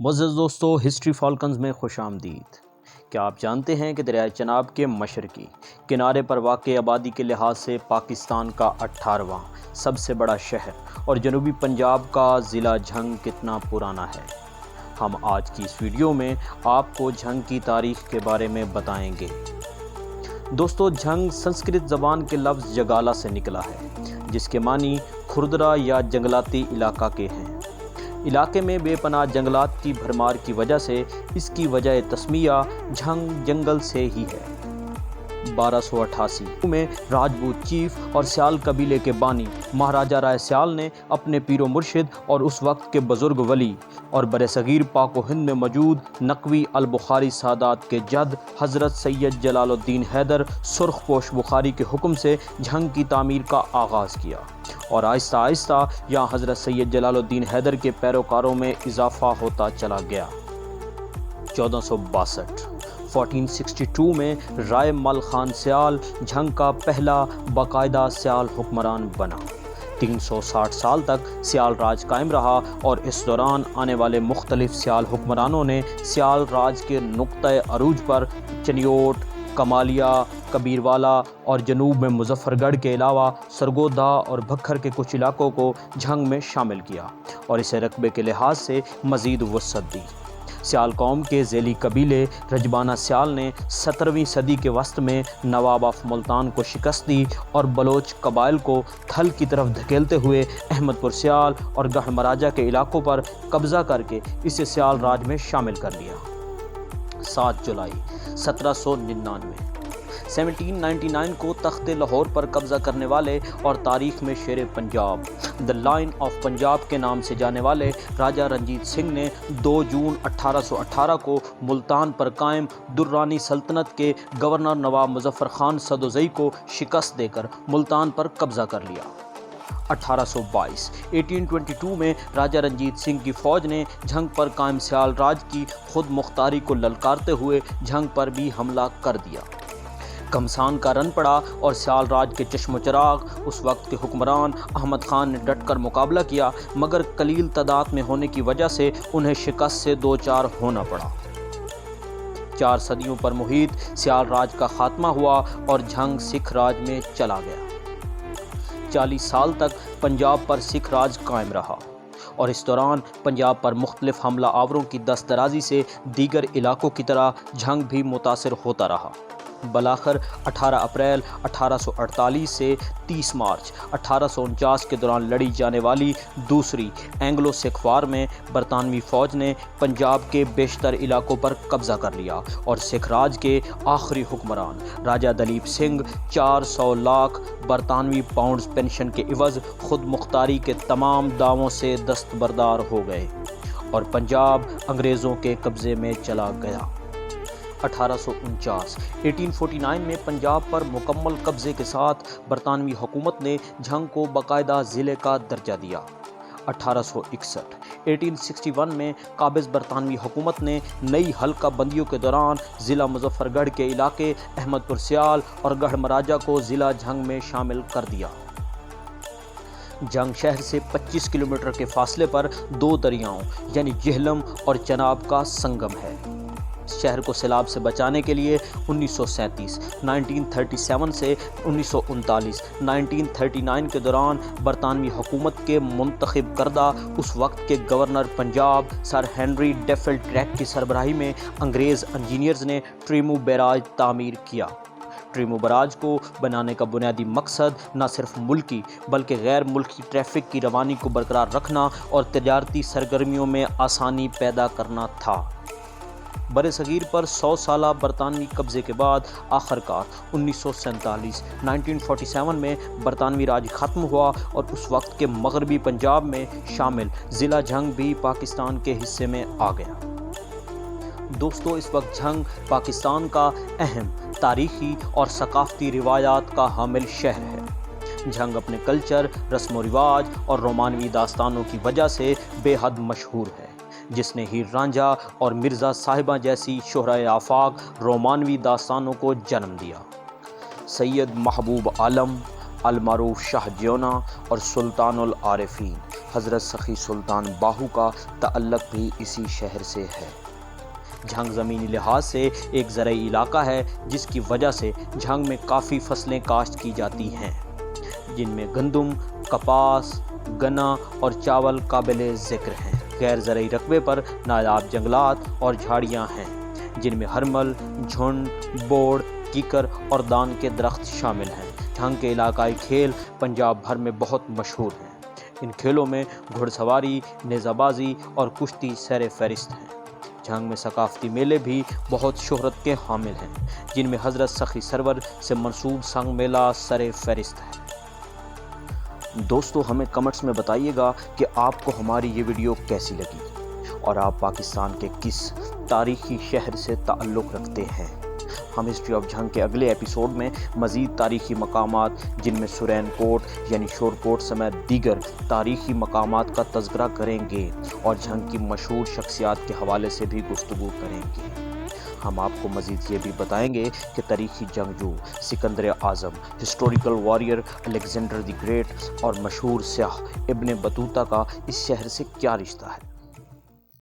معزز دوستو، ہسٹری فالکنز میں خوش آمدید۔ کیا آپ جانتے ہیں کہ دریائے چناب کے مشرقی کنارے پر واقع آبادی کے لحاظ سے پاکستان کا 18واں سب سے بڑا شہر اور جنوبی پنجاب کا ضلع جھنگ کتنا پرانا ہے؟ ہم آج کی اس ویڈیو میں آپ کو جھنگ کی تاریخ کے بارے میں بتائیں گے۔ دوستو، جھنگ سنسکرت زبان کے لفظ جگالا سے نکلا ہے، جس کے معنی کھردرا یا جنگلاتی علاقہ کے ہیں۔ علاقے میں بے پناہ جنگلات کی بھرمار کی وجہ سے اس کی وجہ تسمیہ جھنگ جنگل سے ہی ہے۔ 1288 میں راجپوت چیف اور سیال قبیلے کے بانی مہاراجہ رائے سیال نے اپنے پیر و مرشد اور اس وقت کے بزرگ ولی اور برصغیر پاک و ہند میں موجود نقوی البخاری سادات کے جد حضرت سید جلال الدین حیدر سرخ پوش بخاری کے حکم سے جھنگ کی تعمیر کا آغاز کیا، اور آہستہ آہستہ یہاں حضرت سید جلال الدین حیدر کے پیروکاروں میں اضافہ ہوتا چلا گیا۔ 1462 میں رائے مل خان سیال جھنگ کا پہلا باقاعدہ سیال حکمران بنا۔ 360 سال تک سیال راج قائم رہا، اور اس دوران آنے والے مختلف سیال حکمرانوں نے سیال راج کے نقطۂ عروج پر چنیوٹ، کمالیہ، کبیروالا اور جنوب میں مظفر گڑھ کے علاوہ سرگودا اور بھکر کے کچھ علاقوں کو جھنگ میں شامل کیا اور اسے رقبے کے لحاظ سے مزید وسعت دی۔ سیال قوم کے ذیلی قبیلے رجبانہ سیال نے 17ویں صدی کے وسط میں نواب آف ملتان کو شکست دی اور بلوچ قبائل کو تھل کی طرف دھکیلتے ہوئے احمد پور سیال اور گڑھ مراجہ کے علاقوں پر قبضہ کر کے اسے سیال راج میں شامل کر لیا۔ 7 جولائی 1799 کو تخت لاہور پر قبضہ کرنے والے اور تاریخ میں شیر پنجاب دی لائن آف پنجاب کے نام سے جانے والے راجہ رنجیت سنگھ نے 2 جون 1818 کو ملتان پر قائم دررانی سلطنت کے گورنر نواب مظفر خان سدوزئی کو شکست دے کر ملتان پر قبضہ کر لیا۔ 1822 میں راجہ رنجیت سنگھ کی فوج نے جھنگ پر قائم سیال راج کی خود مختاری کو للکارتے ہوئے جھنگ پر بھی حملہ کر دیا۔ گھمسان کا رن پڑا اور سیال راج کے چشم و چراغ اس وقت کے حکمران احمد خان نے ڈٹ کر مقابلہ کیا، مگر قلیل تعداد میں ہونے کی وجہ سے انہیں شکست سے دوچار ہونا پڑا۔ 4 صدیوں پر محیط سیال راج کا خاتمہ ہوا اور جھنگ سکھ راج میں چلا گیا۔ 40 سال تک پنجاب پر سکھ راج قائم رہا، اور اس دوران پنجاب پر مختلف حملہ آوروں کی دست درازی سے دیگر علاقوں کی طرح جھنگ بھی متاثر ہوتا رہا۔ بالآخر 18 اپریل 1848 سے 30 مارچ 1849 کے دوران لڑی جانے والی دوسری اینگلو سکھ وار میں برطانوی فوج نے پنجاب کے بیشتر علاقوں پر قبضہ کر لیا، اور سکھ راج کے آخری حکمران راجہ دلیپ سنگھ 400 لاکھ برطانوی پاؤنڈز پینشن کے عوض خود مختاری کے تمام دعووں سے دستبردار ہو گئے، اور پنجاب انگریزوں کے قبضے میں چلا گیا۔ 1849 میں پنجاب پر مکمل قبضے کے ساتھ برطانوی حکومت نے جھنگ کو باقاعدہ ضلع کا درجہ دیا۔ 1861 میں قابض برطانوی حکومت نے نئی حلقہ بندیوں کے دوران ضلع مظفر گڑھ کے علاقے احمد پور سیال اور گڑھ مراجہ کو ضلع جھنگ میں شامل کر دیا۔ جھنگ شہر سے 25 کلومیٹر کے فاصلے پر 2 دریاؤں یعنی جہلم اور چناب کا سنگم ہے۔ شہر کو سیلاب سے بچانے کے لیے 1937 سے 1939 کے دوران برطانوی حکومت کے منتخب کردہ اس وقت کے governor Punjab sir Henry ڈیفل track کی سربراہی میں انگریز انجینئرز نے ٹریمو بیراج تعمیر کیا۔ ٹریمو براج کو بنانے کا بنیادی مقصد نہ صرف ملکی بلکہ غیر ملکی ٹریفک کی روانی کو برقرار رکھنا اور تجارتی سرگرمیوں میں آسانی پیدا کرنا تھا۔ برصغیر پر 100 سالہ برطانوی قبضے کے بعد آخرکار 1947 میں برطانوی راج ختم ہوا، اور اس وقت کے مغربی پنجاب میں شامل ضلع جھنگ بھی پاکستان کے حصے میں آ گیا۔ دوستو، اس وقت جھنگ پاکستان کا اہم تاریخی اور ثقافتی روایات کا حامل شہر ہے۔ جھنگ اپنے کلچر، رسم و رواج اور رومانوی داستانوں کی وجہ سے بے حد مشہور ہے، جس نے ہیر رانجھا اور مرزا صاحبہ جیسی شہرائے آفاق رومانوی داستانوں کو جنم دیا۔ سید محبوب عالم، المعروف شاہ جیونا اور سلطان العارفین حضرت سخی سلطان باہو کا تعلق بھی اسی شہر سے ہے۔ جھنگ زمینی لحاظ سے ایک زرعی علاقہ ہے، جس کی وجہ سے جھنگ میں کافی فصلیں کاشت کی جاتی ہیں، جن میں گندم، کپاس، گنا اور چاول قابل ذکر ہیں۔ غیر زرعی رقبے پر نایاب جنگلات اور جھاڑیاں ہیں، جن میں ہرمل، جھنڈ، بوڑ، کیکر اور دان کے درخت شامل ہیں۔ جھنگ کے علاقائی کھیل پنجاب بھر میں بہت مشہور ہیں۔ ان کھیلوں میں گھڑ سواری، نیزہ بازی اور کشتی سر فہرست ہیں۔ جھنگ میں ثقافتی میلے بھی بہت شہرت کے حامل ہیں، جن میں حضرت سخی سرور سے منسوب سنگ میلہ سر فہرست ہے۔ دوستو، ہمیں کمنٹس میں بتائیے گا کہ آپ کو ہماری یہ ویڈیو کیسی لگی اور آپ پاکستان کے کس تاریخی شہر سے تعلق رکھتے ہیں۔ ہم ہسٹری آف جھنگ کے اگلے ایپیسوڈ میں مزید تاریخی مقامات، جن میں سرین کوٹ یعنی شور کوٹ سمیت دیگر تاریخی مقامات کا تذکرہ کریں گے اور جھنگ کی مشہور شخصیات کے حوالے سے بھی گفتگو کریں گے۔ ہم آپ کو مزید یہ بھی بتائیں گے کہ تاریخی جنگجو Sikandar Azam, historical warrior Alexander the Great اور مشہور سیاح ابن بطوطہ کا اس شہر سے کیا رشتہ ہے۔